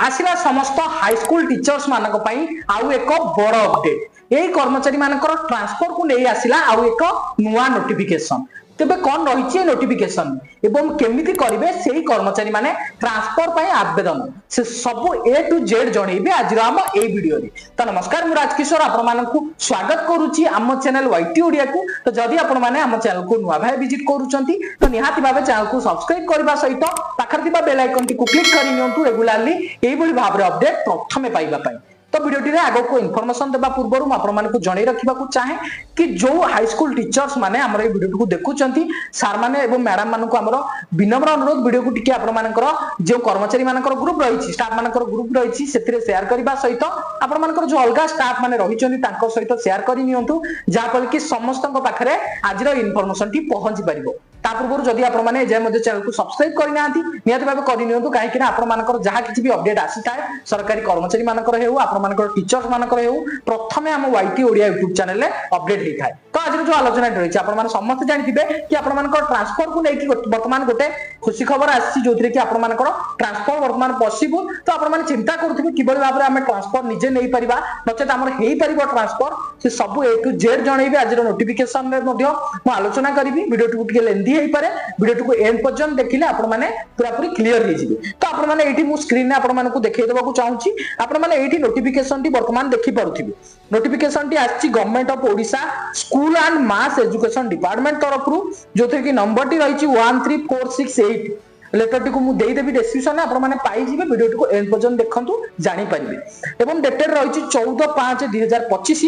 आसिला समस्त high school teachers मानक पई आउ एक बड़ अपडेट यही कर्मचारी मानकर ट्रांसफर को नहीं आसिला आउ एक नुआ नोटिफिकेशन तेबे कौन रही नोटिफिकेशन एवं केमिति करिवे सेही कर्मचारी माने ट्रांसफर पई आवेदन से सब ए टू जेड जणैबे आज हम ए वीडियो रे। तो नमस्कार मु राजकिशोर आपण मानकु स्वागत करूची आम चैनल वाईटी ओडिया को। तो जदि आपण माने आम चैनल को नुआ भाई विजिट करूचंती तो निहाती भाबे चैनल को सब्सक्राइब करबा सहित पाखर थिबा बेल आइकन टी को क्लिक करि नियंतु रेगुलरली एई भली भाबरे अपडेट प्रथमे पाइबा पई। तो वीडियो आग को इनफॉरमेशन देबा पूर्व मुझे जणै रखा चाहे कि जो हाईस्कूल टीचर्स माने हमर वीडियो को देखुचंती सार माने एवं मैडम मानक हमर विनम्र अनुरोध वीडियो को टिके आपण मानकर जो कर्मचारी मानकर ग्रुप रही स्टाफ मानकर ग्रुप रही से शेयर करबा सहित आपण मानकर जो अलग स्टाफ माने रहिचंती तांको सहित शेयर करि नियंतु जा फल कि समस्त पाखरे आज इनफॉरमेशन टी पहुंची परिबो। ता पूर्व जदि आपण माने जे मध्ये चैनल को सब्सक्राइब करनांती नियत भाबे करि नियंतु काहे कि आपण मानकर जहा किछि भी अपडेट आसी थाए सरकारी कर्मचारी मानकर हेउ आपण मानकर टीचर्स मानकर हेउ प्रथमे हम वाईटी ओडिया यूट्यूब चैनल ले अपडेट हि थाए। तो आज जो आलोचना रही आपण माने समस्त जानिथिबे कि आपण मानकर ट्रांसफर को लेकि वर्तमान गोटे खुशी खबर आसी जोथरे कि आपण मानकर ट्रांसफर वर्तमान पॉसिबल। तो आपण माने चिंता करथिबे किबो भाबरे हम ट्रांसफर निजे नै परिबा नचेत हमर हेई परिबो ट्रांसफर से सब ए टू जेड जणैबे आज नोटिफिकेशन रे मध्ये म आलोचना करबी। वीडियो टू टिके लेंदी हेई पारे वीडियो को एंड पर्यंत देखिले आपण माने पूरा पूरी क्लियर हो जिवे। तो आपण माने एठी मु स्क्रीन ने आपण मानकु देखाइ देबा को चाहूची आपण माने एठी नोटिफिकेशन टी वर्तमान देखि पारुथिबे। नोटिफिकेशन टी आछि government of Odisha school and mass education department तरफ रु जोथे कि नंबर टी रहिछि 13468 लेटर टी को मु देई देबी डिस्क्रिप्शन में आपण माने पाई जिवे। वीडियो को एंड पर्यंत देखंतु जानि परिबे एवं डेटेड रहिछि 14/5/2025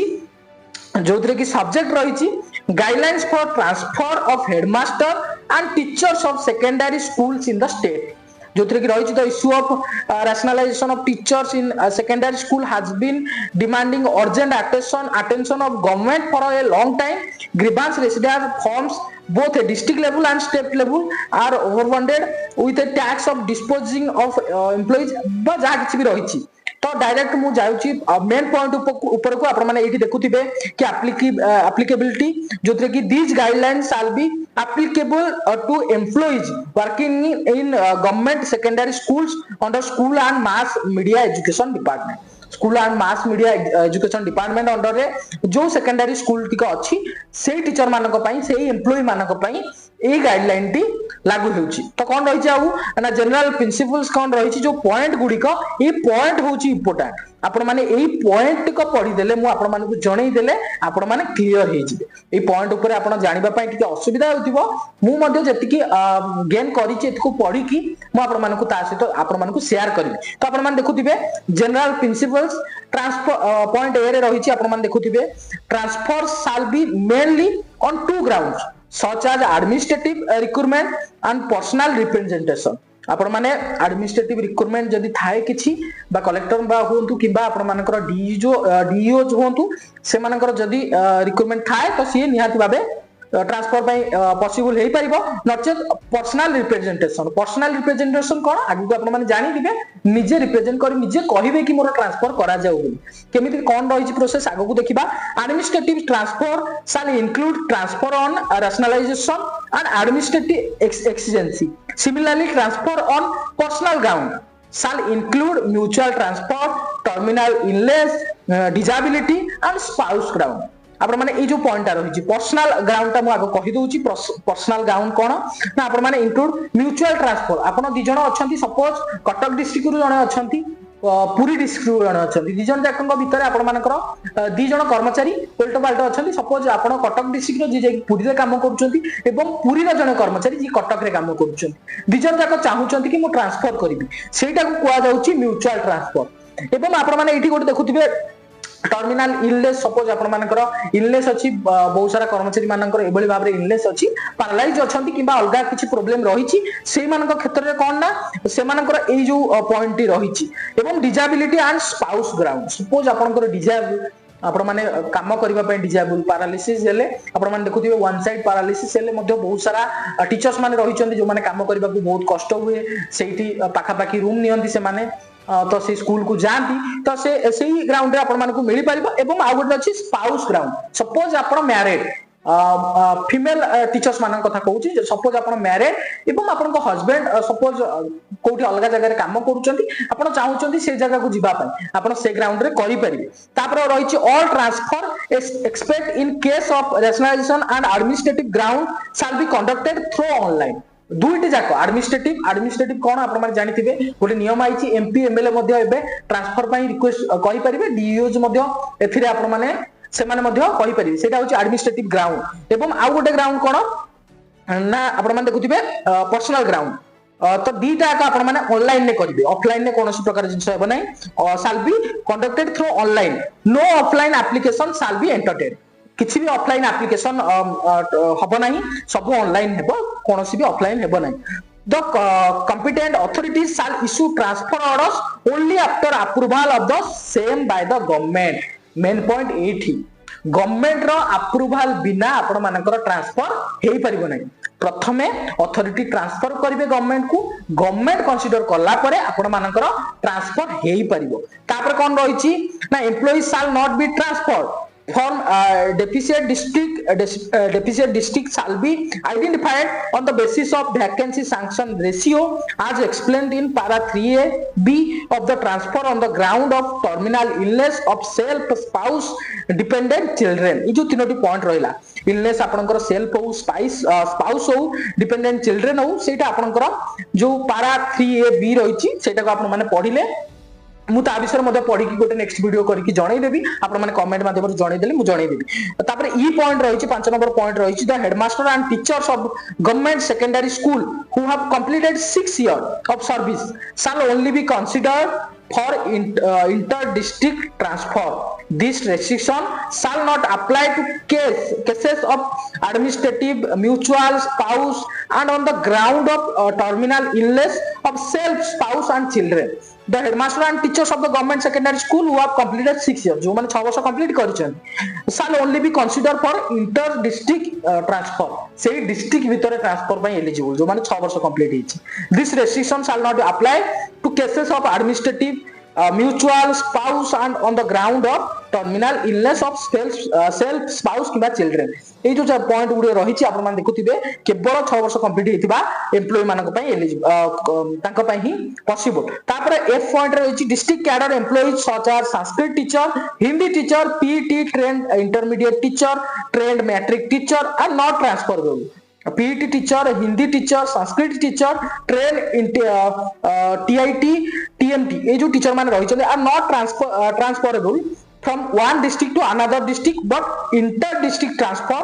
जो कि सब्जेक्ट रही guidelines for transfer of headmaster and teachers of secondary schools in the state जो कि रही the issue of rationalisation of teachers in secondary school has been demanding urgent attention of government for a long time grievance residence forms both a district level and state level are overburdened with a tax of disposing of employees बा जा किछि भी रही। तो direct मु जाउची main point ऊपर को आपण माने एठी देखुथिबे कि एप्लीकेबिलिटी जोथरे कि these guidelines shall be applicable to employees working in government secondary schools under school and mass media education department. School and mass media education department under रे जो सेकेंडरी स्कूल टिक अछि से टीचर मानक पई से एम्प्लॉय मानक पई ए गाइडलाइन टी लागू होउची। तो कोन रही जाऊ ना जनरल प्रिंसिपल्स कोन रही जो पॉइंट गुडी को ए पॉइंट होउची इंपोर्टेंट आपण माने एई पॉइंट को पढी देले मु आपण मानकु जणै देले आपण माने क्लियर हे जिवे। ए पॉइंट ऊपर आपण जानिबा पई कि असुविधा होतिबो मु मध्ये जतिकी गेन करिछि एतको पढी कि मु आपण मानकु ता सहित आपण मानकु शेयर करबी। तो आपण माने देखुथिबे जनरल प्रिंसिपल्स ट्रांसफर पॉइंट ए रे रहिछि आपण माने देखुथिबे transfer shall be mainly on two grounds such as administrative recruitment and personal representation। आपण माने एडमिनिस्ट्रेटिव रिक्रूटमेंट जदी थाए किछि बा कलेक्टर बा होंतु किबा आपण मानकर डीईओ होंतु से मानकर जदी रिक्रूटमेंट थाए तो सी निहाती भाबे ट्रांसफर पई पॉसिबल हेई परिबो नचेत पर्सनल रिप्रेजेंटेशन कोन आगु को आपण माने जानि दिबे निजे रिप्रेजेंट करी निजे कहिबे कि मोर ट्रांसफर करा जाऊ बोली केमिति कोन रही प्रोसेस आगु को देखिबा। Administrative transfer shall include transfer on rationalisation and administrative exigency. Similarly transfer on personal ground shall include mutual transfer, terminal illness, disability and spouse ground। आपण माने ए जो पॉइंट रही पर्सनल ग्राउंड ता मु आगो कहि दोउची पर्सनल ग्राउंड कोन ना आपण माने इंक्लूड म्यूचुअल ट्रांसफर। आपण दि जण अछंती सपोज कटक डिस्ट्रिक्ट रु जण अछंती पुरी डिस्ट्रिक्ट रु जण अछंती दि जण जाकंग भितर आपण मानकर दि जण कर्मचारी उल्टो पाल्टो अछंती सपोज आपण कटक डिस्ट्रिक्ट रो जे पुरी रे काम करूचंती एवं पुरी रो जण कर्मचारी जे कटक रे काम करूचंती दि जण जाक चाहूचंती कि मु ट्रांसफर करबी सेटा को कुआ जाउची म्यूचुअल ट्रांसफर। एवं आपण माने एठी गोटे देखुथिबे टर्मिनल इलनेस सपोज आपण मानकर इलनेस अछि बहुत सारा कर्मचारी मानकर एबोली भाबरे इलनेस अछि पैरालाइज अछंती किबा अलगा किछि प्रॉब्लम रहिछि से मानकर क्षेत्र रे कोन ना से मानकर एई जो पॉइंट टी रहिछि। एवं disability and spouse ground suppose आपनकर डिसेबल आपण माने काम करिबा पय डिसेबल पैरालिसिस हेले आपण माने देखुथिबे वन साइड पैरालिसिस हेले मध्ये बहुत सारा टीचर्स माने रहिचंती जो माने काम करिबा को बहुत कष्ट हुए सेठी पाखा पाखी रूम नियंती से माने तो से स्कूल को जानती तो से ग्राउंड रे आपण मानकु मिली परिबो। एवं आ गोटे अछि स्पाउस ग्राउंड सपोज आपण मैरिड फीमेल टीचर्स मान कथा कहूँ सपोज आप मैरिड एवं आपण हजबैंड सपोज कोठी अलग जगह काम करूछंती आपण चाहूछंती से जगह को जीवा पई आपण से ग्राउंड रे करि परिबे तापर रहिछि all transfer expect in case of rationalisation and administrative ground shall be conducted through online दुईटी जाक एडमिनिस्ट्रेटिव कौन आप जानिथिबे गोटे नियम आइछि एमपी एमएलए मध्ये एबे ट्रांसफर पई रिक्वेस्ट करि परिबे डीयूज मध्ये एथिरे आपण माने से माने मध्ये कहि परिबे सेटा होछि एडमिनिस्ट्रेटिव ग्राउंड एवं आउ गोटे ग्राउंड कोन ना आपण माने देखुथिबे पर्सनल ग्राउंड तो दीटा का आपण माने ऑनलाइन ने करिवे ऑफलाइन ने कोनोसी प्रकार जिंस हेबो नै shall be conducted through online no offline application shall be entertain किसी भी ऑफलाइन एप्लीकेशन हबो नहीं सब ऑनलाइन हेबो कोनोसी भी ऑफलाइन हेबो नहीं the competent authorities shall issue transfer orders only after approval of the same by the government main point एठी गवर्नमेंट रो अप्रूवल बिना आपण मानकर ट्रांसफर हेई परिबो नै प्रथमे अथॉरिटी ट्रांसफर करिवे गवर्नमेंट को गवर्नमेंट कंसीडर करला परे आपण मानकर ट्रांसफर हेई परिबो तापर कोन रहिछि ना employee shall not be transferred from deficient district shall be identified on the basis of vacancy sanction ratio as explained in para 3a b of the transfer on the ground of terminal illness of self spouse dependent children ये जो तीनोटी point रहिला illness आपनकर self हो spouse हो dependent children हो सेटा आपनकर जो para 3a b रहिछि सेटा को आपन माने पढिले मु ता विषय मध्ये पढी कि गोटे नेक्स्ट वीडियो करी कि जणै देबी आपण माने कमेंट माध्यम रे जणै देली मु जणै देबी तापर ई पॉइंट रहिछि 5 नंबर पॉइंट रहिछि the headmaster and teachers of government secondary school who have completed 6 years of service shall only be considered for inter-district transfer. This restriction shall not apply to cases of administrative, mutual, spouse, and on the ground of terminal illness of self, spouse, and children. The headmaster and teachers of the government secondary school who have completed 6 years, जो माने 6 वर्ष complete करिछन, shall only be considered for inter-district transfer. से district भितर transfer ପାଇଁ eligible, जो माने 6 वर्ष complete ହେଇछि. This restriction shall not apply to cases of administrative, mutual, spouse, and on the ground of terminal illness of self, spouse किबा children. ए जो point गुडे रहिछि आपण मान देखुथिबे केवल 6 वर्ष कंप्लीट हेतिबा एम्प्लॉय मानक पई एलिजिबल तांका पई ही पॉसिबल तापर एफ पॉइंट रहिछि district cadre employees such as Sanskrit teacher Hindi teacher PT trained intermediate teacher trained matric teacher are not transferable PT teacher Hindi teacher Sanskrit teacher train TIT TMT ये जो टीचर माने रहिछन are not transferable from one district to another district, but inter-district transfer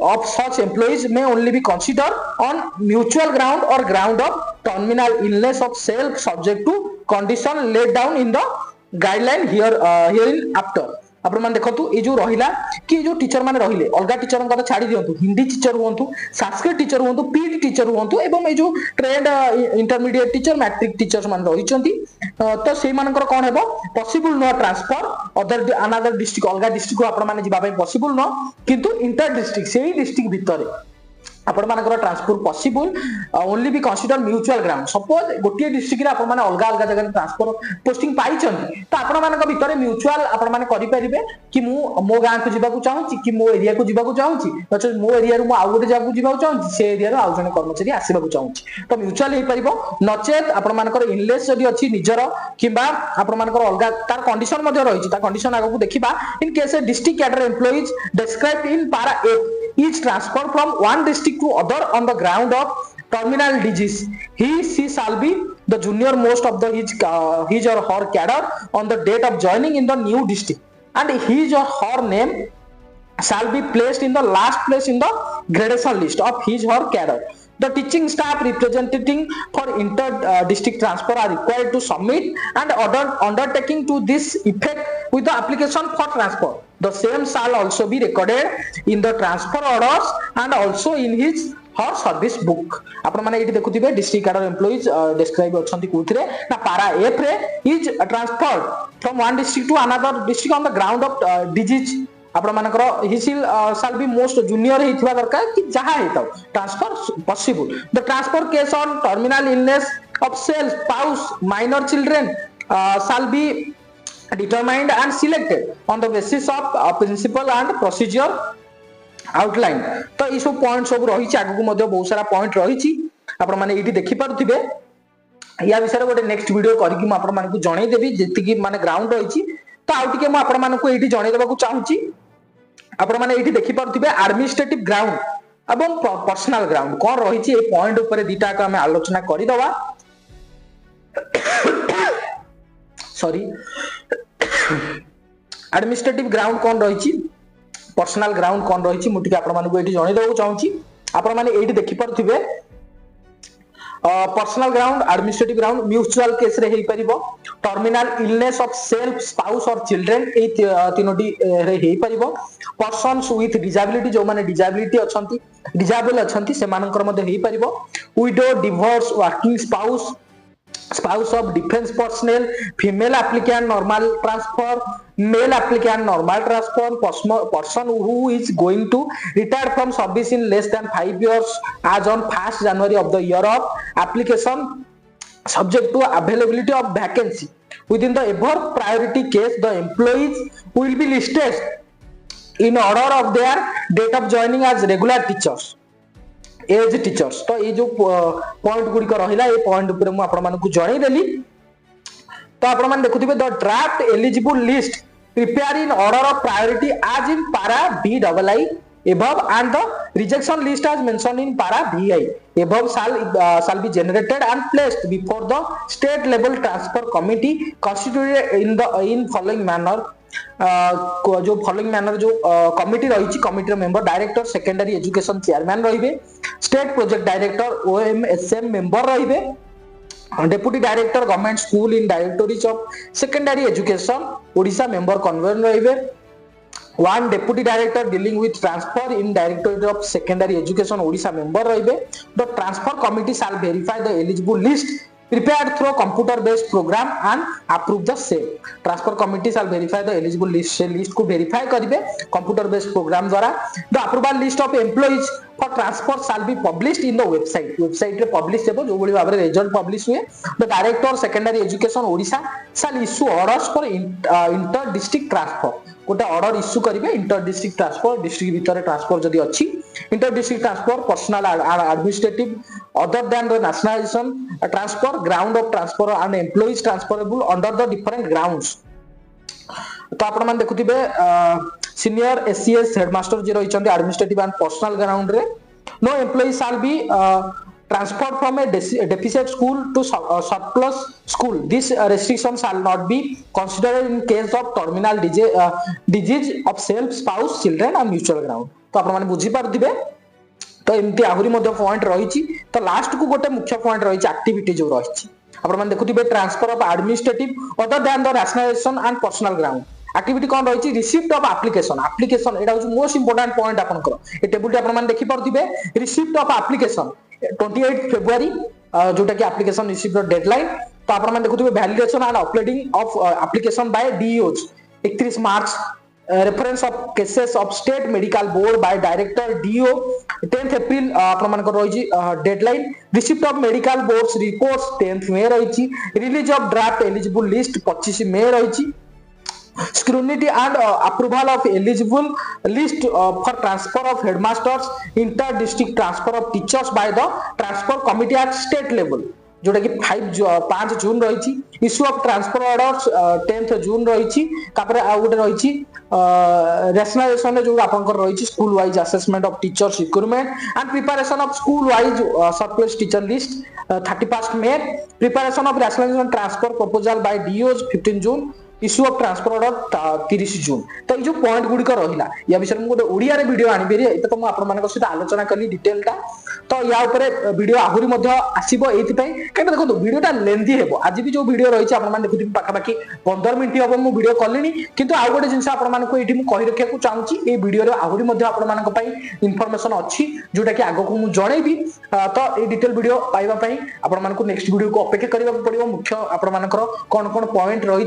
of such employees may only be considered on mutual ground or ground of terminal illness of self subject to condition laid down in the guideline herein after. आपण मान देखंतु ए जो रहिला कि जो teacher माने रहिले अलगा टीचर का छाडी दियंतु हिंदी टीचर हुंतु संस्कृत टीचर हुंतु पीटी टीचर हुंतु एवं ए जो trained intermediate teacher matric teachers मान रहिचंती तो से मानकर कोन हेबो possible no transfer other another district अलगा डिस्ट्रिक्ट को आपण माने जिबा पई पॉसिबल नो किंतु इंटर डिस्ट्रिक्ट सेही डिस्ट्रिक्ट भितरे आपण मानकर transfer possible only be consider mutual ground suppose गोटे डिस्ट्रिक्ट रे आपण माने अलगा अलगा जगह ट्रांसफर पोस्टिंग पाई छथि तो आपण मानक भितरे म्यूचुअल आपण माने करि परिबे कि मु मो गां को जिबा को चाहूची कि मो एरिया को जिबा को चाहूची तो मो एरिया रो मु आउ गोटे जगह को जिबा को चाहूची से एरिया रो आउ जने कर्मचारी आसीबा को चाहूची तो म्यूचुअल हे परिबो नचेत आपण मानकर इनलेस जदी अछि निजरो किबा आपण मानकर अलगा तार कंडीशन मध्ये रहिछि ता कंडीशन आगो को देखिबा in case district cadre employees described in पारा 8 is transferred from one district to other on the ground of terminal disease. She shall be the junior most of the his or her cadre on the date of joining in the new district, and his or her name shall be placed in the last place in the gradation list of his or her cadre. The teaching staff representing for inter-district transfer are required to submit and undertaking to this effect with the application for transfer. The same shall also be recorded in the transfer orders and also in his her service book. आपण माने एठी देखुथिबे district cadre employees describe अछंती कोथिरे ना para F रे is transferred from one district to another district on the ground of disease आपण मानकर ही शैल बी मोस्ट जूनियर हेथिबा दरकार कि जहा हेताउ transfer possible the transfer case on terminal illness of self spouse minor children shall be determined and selected on the basis of principle and procedure outline तो ये सब पॉइंट सब रही आगू बहुत सारा पॉइंट रही आपण मैंने ये देखिपे या विषय गोटे नेक्स्ट वीडियो करके मुझे जनईदेवी जी माने ग्राउंड रही तो आउ टे मुझे जनईदेवा चाहूँगी आपण मैंने ये देखिपे एडमिनिस्ट्रेटिव ग्राउंड एवं पर्सनल ग्राउंड कौन रही पॉइंट उपर दीटा आम आलोचना करदे सॉरी एडमिनिस्ट्रेटिव ग्राउंड कौन रही पर्सनल ग्राउंड कौन रही मुझे आपको ये जनईदेवा चाहूँगी आपण मैंने ये देखिपे personal ground administrative ground mutual case रे हेई परिबो terminal illness of self spouse और चिल्ड्रेन ए तीनोटी रे हेई परिबो पर्सन्स विथ डिसेबिलिटी जो माने डिसेबिलिटी अछंती डिसेबल अछंती से मानकर मध्ये हेई परिबो widow divorce working spouse spouse of defense personnel female applicant normal transfer male applicant normal transfer person who is going to retire from service in less than 5 years as on 1st January of the year of application subject to availability of vacancy within the above priority case the employees will be listed in order of their date of joining as regular teachers as teachers तो ये जो point गुड़िक रहा ये point ऊपर मु आपण मानकु जनईदेली तो आपण मान देखुथिबे the draft eligible list prepare in order of priority as in para BII above and the rejection list as mentioned in para VI above shall be generated and placed before the state level transfer committee constituted in following manner जो following manner जो committee रही committee member director secondary education chairman रहिबे state project director OMSM member रहिबे deputy director government school in directorate of secondary education Odisha member convener रहिबे one deputy director dealing with transfer in directorate of secondary education Odisha member रहिबे the transfer committee shall verify the eligible list prepared through computer based program and approve the same transfer committee shall verify the eligible list को verify करिवे computer based program द्वारा the approval list of employees for transfer shall be published in the website रे publish हेबो जो बली भाबरे result publish हुए the director secondary education Odisha shall issue orders for inter district transfer गोटे order issue करिवे inter district transfer district भीतर transfer जदी अछि inter district transfer personal administrative other than the nationalisation transfer ground of transfer and employees transferable under the different grounds तो आपण मान देखुथिबे senior SCS headmaster जे रहिचंदी एडमिनिस्ट्रेटिव एंड पर्सनल ग्राउंड रे no employee shall be transferred from a deficit school to surplus school. This restriction shall not be considered in case of terminal disease of self, spouse, children and mutual ground. तो आपण माने बुझी पारथिबे तो एमती आहुरी मध्ये point रहिछि तो last को गोटे मुख्य पॉइंट रहिछि एक्टिविटी जो रहिछि आपण माने देखुथिबे transfer of administrative other than the rationalisation and personal ground activity कौन रही रिसीप्ट ऑफ एप्लिकेशन एटा हूँ मोस्ट इंपोर्टेंट पॉइंट आपनकर ए टेबुल आपण माने देखि पारथिबे रिसीप्ट ऑफ एप्लिकेशन 28 फेब्रुआरी जोटा कि एप्लिकेशन रिसीप्ट डेडलाइन तो आपण माने देखुथिबे validation and uploading of application by DEOs 31 March reference of cases of state medical board by director DEO 10th April आपण मानकर रही deadline receipt of medical boards reports 10th May रही release of draft eligible list 25 May रही scrutiny and approval of eligible list for transfer of headmasters inter district transfer of teachers by the transfer committee at state level जोटा कि 5 June रही issue of transfer orders 10th June रही तापर आ गोटे रही रैशनलाइजेशन जो आपनकर रही school wise assessment of teachers recruitment and preparation of school wise surplus teacher list 31st May preparation of rationalisation transfer proposal by DEOs 15 June issue of transfer order 30 June तो ये पॉइंट गुड़िक रहा या विषय में गोटे ओडिया रे वीडियो आनी तो मुझे आपण सहित आलोचना कली डिटेलटा तो या ऊपर वीडियो आहुरी आसो ये कहीं देखो वीडियोटा लेंदी हेबो आज भी जो वीडियो रही आप देखुथिबे पाखापाखि 15 मिनिट हम मु वीडियो कलिनी किंतु आउ गोटे जिनस आपको ये कही रखा चाहूँगी ये वीडियो आहुरी इनफॉरमेशन अच्छी जोटा कि आग को मुझे जनईबी तो ये डिटेल वीडियो पाइबा आपण नेक्स्ट वीडियो को अपेक्षा करने पड़ो मुख्य आपर कौन कौन पॉइंट रही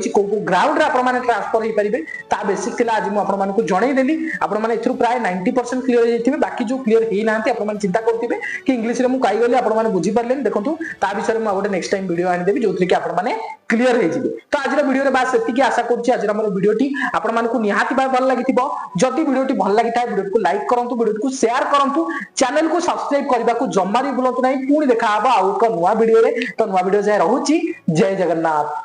ग्राउंड रे आपण माने ट्रांसफर हे परिबे ता बेसिक थिला आज मु आपण माने को जणै देली आपण माने एथरु प्राय 90% क्लियर हे जैथिबे बाकी जो क्लियर हे नांती आपण माने चिंता करथिबे कि इंग्लिश रे मु काई गली आपण माने बुझी परलेन देखंतु ता विषय मु गोटे नेक्स्ट टाइम वीडियो आनि देबी जोथि कि आपण माने क्लियर हे जिबे तो आज वीडियो रे बास एति कि आशा करछि आज हमर वीडियो टी आपण माने को निहाती बा भल लागिथिबो जदि वीडियो टी भल लागिथा वीडियो को लाइक करंतु वीडियो को शेयर करंतु चैनल को सब्सक्राइब करबा को जम्मा भी भूलंतु नहीं पुणी देखा हबा आ नुवा वीडियो रे तो नुवा वीडियो जाय रहूची जय जगन्नाथ।